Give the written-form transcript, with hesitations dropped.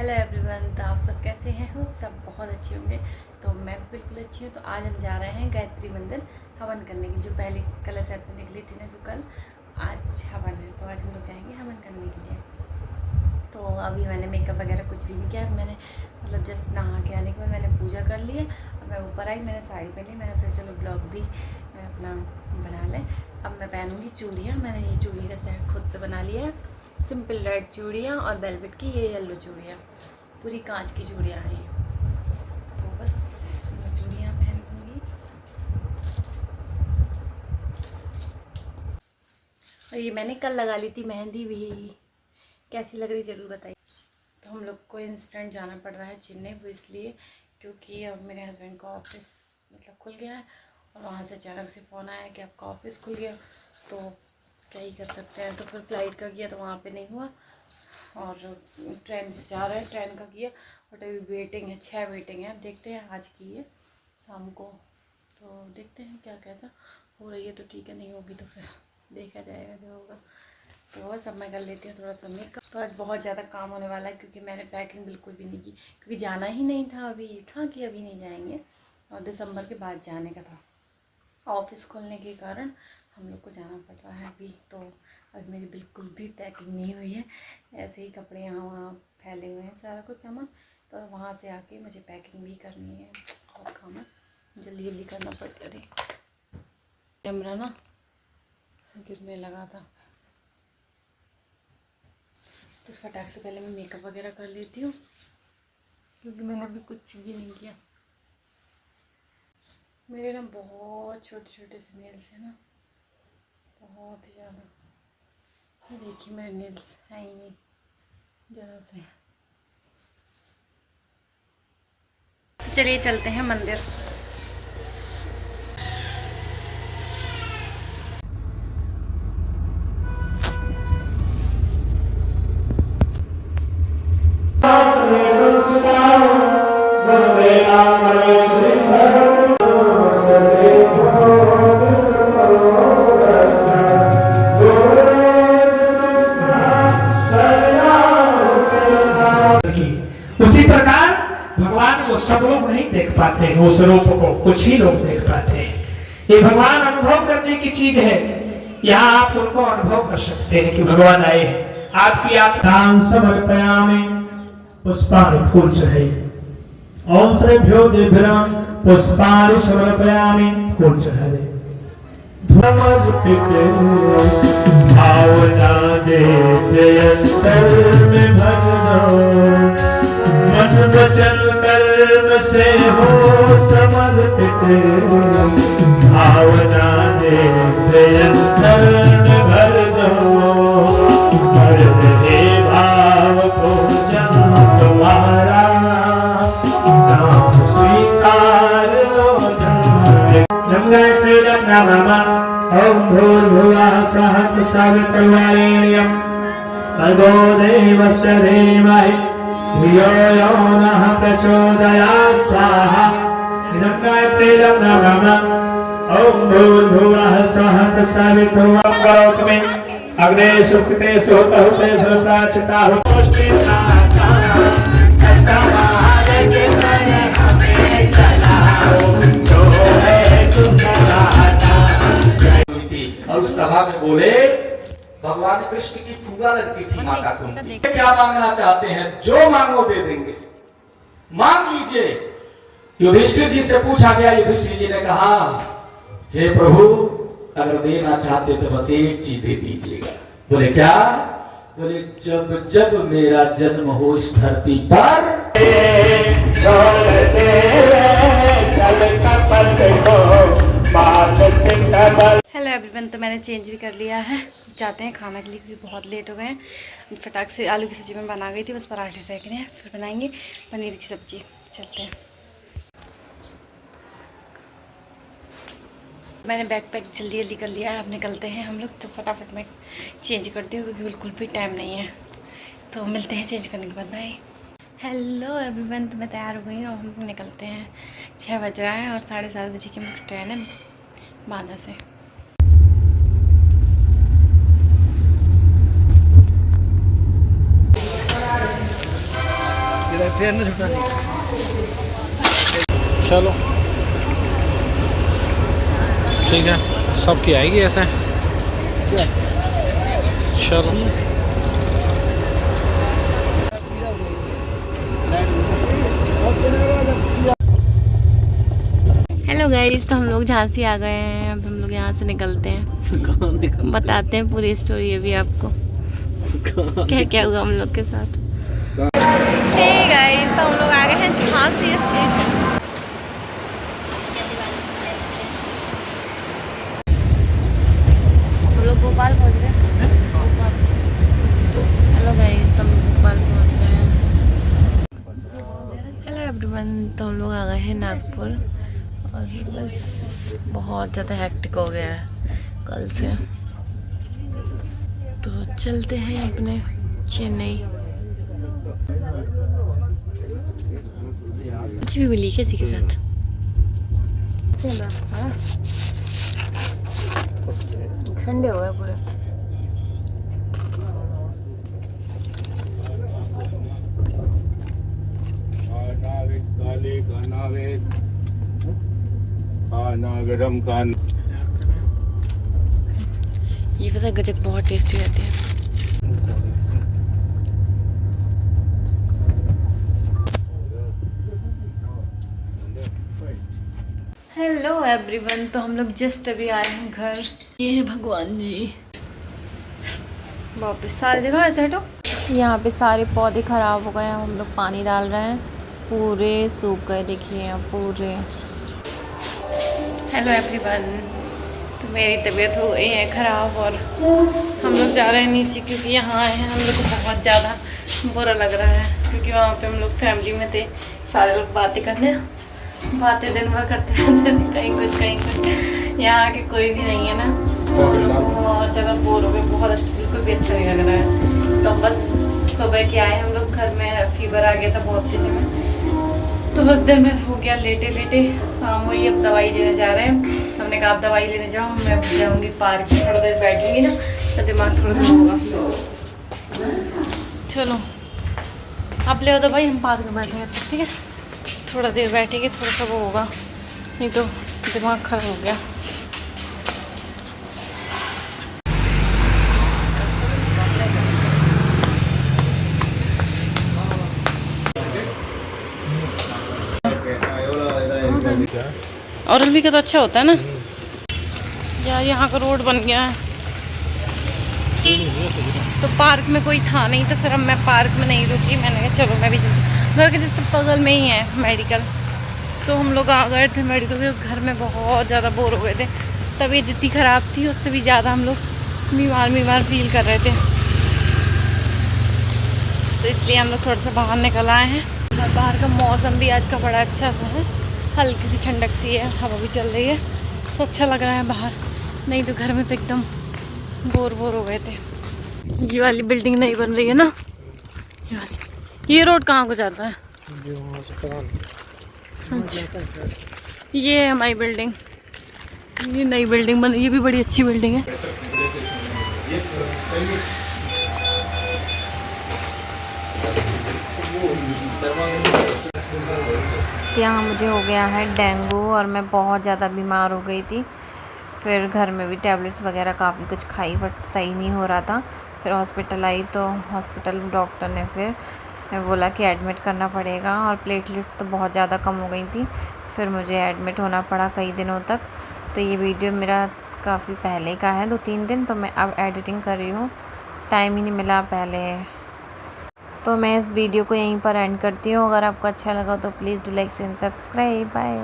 Hello everyone, तो आप सब कैसे हैं? हो सब बहुत अच्छे होंगे। तो मैं भी बिल्कुल अच्छी हूँ। तो आज हम जा रहे हैं गायत्री मंदिर हवन करने की। जो पहले कलश यात्रा निकली थी ना, जो कल, आज हवन है। तो आज हम लोग जाएंगे हवन करने के लिए। तो अभी मैंने मेकअप वगैरह कुछ भी नहीं किया। मैंने मतलब जस्ट नहा के आने के बाद मैंने पूजा कर ली है और मैं ऊपर आई। मैंने साड़ी पहनी। मैंने सोचा चलो ब्लॉग भी अपना बना लें। अब मैं पहनूँगी चूड़ियाँ। मैंने ये चूड़ी का सेट खुद से बना लिया है। सिंपल रेड चूड़ियाँ और वेलवेट की ये येलो चूड़ियाँ, पूरी कांच की चूड़ियाँ हैं। तो बस मैं चूड़ियाँ पहनूँगी। और ये मैंने कल लगा ली थी मेहंदी भी। कैसी लग रही ज़रूर बताइए। तो हम लोग को इंस्टेंट जाना पड़ रहा है चेन्नई, वो इसलिए क्योंकि अब मेरे हस्बैंड का ऑफिस मतलब खुल गया है और वहाँ से अचानक से फ़ोन आया कि आपका ऑफिस खुल गया। तो क्या ही कर सकते हैं। तो फिर फ्लाइट का किया तो वहाँ पे नहीं हुआ और ट्रेन से जा रहे हैं, ट्रेन का किया। बट अभी वेटिंग है, 6 वेटिंग है। देखते हैं आज की है शाम को। तो देखते हैं क्या कैसा हो रही है तो ठीक है, नहीं होगी तो फिर देखा जाएगा जो होगा। तो बस अब मैं कर लेती हूँ थोड़ा सा मेकअप। तो आज बहुत ज़्यादा काम होने वाला है क्योंकि मैंने पैकिंग बिल्कुल भी नहीं की, क्योंकि जाना ही नहीं था। अभी था कि अभी नहीं जाएंगे और दिसंबर के बाद जाने का था। ऑफिस खोलने के कारण हम लोग को जाना पड़ रहा है अभी। तो अभी मेरी बिल्कुल भी पैकिंग नहीं हुई है। ऐसे ही कपड़े यहाँ वहाँ फैले हुए हैं, सारा कुछ सामान। तो वहाँ से आके मुझे पैकिंग भी करनी है। और काम है, जल्दी जल्दी करना पड़ता है। कैमरा ना गिरने लगा था, तो फटाक से पहले मैं मेकअप वगैरह कर लेती हूँ क्योंकि मैंने अभी कुछ भी नहीं किया। मेरे ना बहुत छोटे छोटे से नेल्स हैं ना, बहुत ही ज़्यादा। ये देखिए मेरे नेल्स हैं ही नहीं, ज़रा से। चलिए चलते हैं मंदिर। उसी प्रकार भगवान को सब लोग नहीं देख पाते हैं, उस रूप को कुछ ही लोग देख पाते हैं। ये भगवान अनुभव करने की चीज है। यहाँ आप उनको अनुभव कर सकते हैं कि भगवान आए हैं। आपकी दान समर्पयामि पुष्पाणि फूल चढ़ाई। ओम श्रेभ्यो देभ्यो पुष्पाणि समर्पयामि फूल चढ़ाए। भावना दे अंतर में भजनो, मन वचन कर्म से हो समर्पित। भावना दे अंतर में भर दो, भर दे भाव को जहाँ तुम्हारा नाम स्वीकार लो। गंगा नमः। ओम भूर्भुवः स्वः सवितुर्वरेण्यं भर्गो देवस्य धीमहि धियो यो नः प्रचोदयात्। स्वाहा। गंगायत्रीं नमः। ओम भूर्भुवः स्वः सवितुर्वरेण्यं करोमि अग्ने सुकृते सुहृते सुसाचिता और उस सभा में बोले, भगवान कृष्ण की फूगा लगती थी माता कुंती। क्या मांगना चाहते हैं? जो मांगो दे देंगे, मांग लीजिए। युधिष्ठिर जी से पूछा गया। युधिष्ठिर जी ने कहा, हे प्रभु, अगर देना चाहते तो बस एक चीज दे दीजिएगा। बोले क्या? बोले जब जब मेरा जन्म हो इस धरती पर, हेलो एवरीवन, तो मैंने चेंज भी कर लिया है। जाते हैं खाना के लिए क्योंकि बहुत लेट हो गए हैं। फटाक से आलू की सब्ज़ी में बना गई थी, बस पराठे सेकने हैं, फिर बनाएंगे पनीर की सब्ज़ी। चलते हैं। मैंने बैग पैक जल्दी जल्दी कर लिया है। अब निकलते हैं हम लोग। तो फटाफट मैं चेंज करती हूँ क्योंकि बिल्कुल भी टाइम नहीं है। तो मिलते हैं चेंज करने के बाद। बाय। हेलो एवरीवन, तो मैं तैयार हो गई और हम लोग निकलते हैं। 6 बज रहा है और 7:30 बजे की मुख्य ट्रेन है बांदा से। चलो ठीक है, सबकी आएगी ऐसे। चलो हेलो गाइस, तो हम लोग झांसी आ गए हैं। अब हम लोग यहाँ से निकलते हैं। बताते हैं पूरी स्टोरी अभी आपको, क्या क्या हुआ हम लोग के साथ। हे गाइस, तो हम लोग आ गए हैं झांसी स्टेशन। हम लोग भोपाल पहुँच गए। हेलो गाइस, तो हम लोग भोपाल पहुँच गए हैं। हेलो एवरीवन, तो हम लोग आ गए हैं नागपुर और बस बहुत ज़्यादा हेक्टिक हो गया है कल से। तो चलते हैं अपने चेन्नई। कुछ भी मिली किसी के साथ संडे हो गया पूरे। ये पता गजक बहुत टेस्टी रहती है। हेलो एवरीवन, तो हम लोग जस्ट अभी आए हैं घर। ये है भगवान जी। वापस सारे देखो ऐसे हटो। यहाँ पे सारे पौधे ख़राब हो गए हैं, हम लोग पानी डाल रहे हैं, पूरे सूख गए। देखिए यहाँ पूरे। हेलो एवरीवन, तो मेरी तबीयत हो गई है ख़राब और हम लोग जा रहे हैं नीचे क्योंकि यहाँ आए हैं हम लोग को बहुत ज़्यादा बुरा लग रहा है। क्योंकि वहाँ पे हम लोग फैमिली में थे, सारे लोग बातें दिन भर करते रहते थे, कहीं कुछ। यहाँ आके कोई भी नहीं है ना, तो हम लोग बहुत ज़्यादा बोर हो गए। बहुत अच्छा, बिल्कुल भी अच्छा नहीं लग रहा है। तो बस सुबह के आए हम लोग घर में, फीवर आ गया था बहुत तेज़ी में। तो बस दिन भर हो गया लेटे लेटे, शाम हुई, अब दवाई लेने जा रहे हैं। हमने कहा आप दवाई लेने जाओ, मैं जाऊँगी पार्क में, थोड़ा देर बैठूँगी ना तो दिमाग थोड़ा सा होगा। चलो आप ले आओ दवाई, हम पार्क में बैठेंगे, ठीक है? थोड़ा देर बैठेंगे, थोड़ा सा वो होगा, नहीं तो दिमाग खराब हो गया। और भी का तो अच्छा होता है ना यार। यहाँ का रोड बन गया है, तो पार्क में कोई था नहीं, तो फिर अब मैं पार्क में नहीं रुकी। मैंने कहा चलो मैं भी घर के जस्ट बगल में ही है मेडिकल, तो हम लोग आ गए थे मेडिकल में। घर में बहुत ज़्यादा बोर हो गए थे, तबीयत जितनी ख़राब थी उससे भी ज़्यादा हम लोग बीमार फील कर रहे थे। तो इसलिए हम लोग थोड़ा सा बाहर निकल आए हैं। और बाहर का मौसम भी आज का बड़ा अच्छा सा है, हल्की सी ठंडक सी है, हवा भी चल रही है, तो अच्छा लग रहा है बाहर। नहीं तो घर में तो एकदम बोर हो गए थे। ये वाली बिल्डिंग नहीं बन रही है ना, ये रोड कहाँ को जाता है? अच्छा, ये है हमारी बिल्डिंग। ये नई बिल्डिंग बनी, ये भी बड़ी अच्छी बिल्डिंग है। यहाँ मुझे हो गया है डेंगू और मैं बहुत ज़्यादा बीमार हो गई थी। फिर घर में भी टैबलेट्स वगैरह काफ़ी कुछ खाई, बट सही नहीं हो रहा था। फिर हॉस्पिटल आई, तो हॉस्पिटल डॉक्टर ने फिर बोला कि एडमिट करना पड़ेगा, और प्लेटलेट्स तो बहुत ज़्यादा कम हो गई थी। फिर मुझे एडमिट होना पड़ा कई दिनों तक। तो ये वीडियो मेरा काफ़ी पहले का है, 2-3 दिन, तो मैं अब एडिटिंग कर रही हूँ, टाइम ही नहीं मिला पहले। तो मैं इस वीडियो को यहीं पर एंड करती हूँ। अगर आपको अच्छा लगा तो please do like and subscribe. Bye.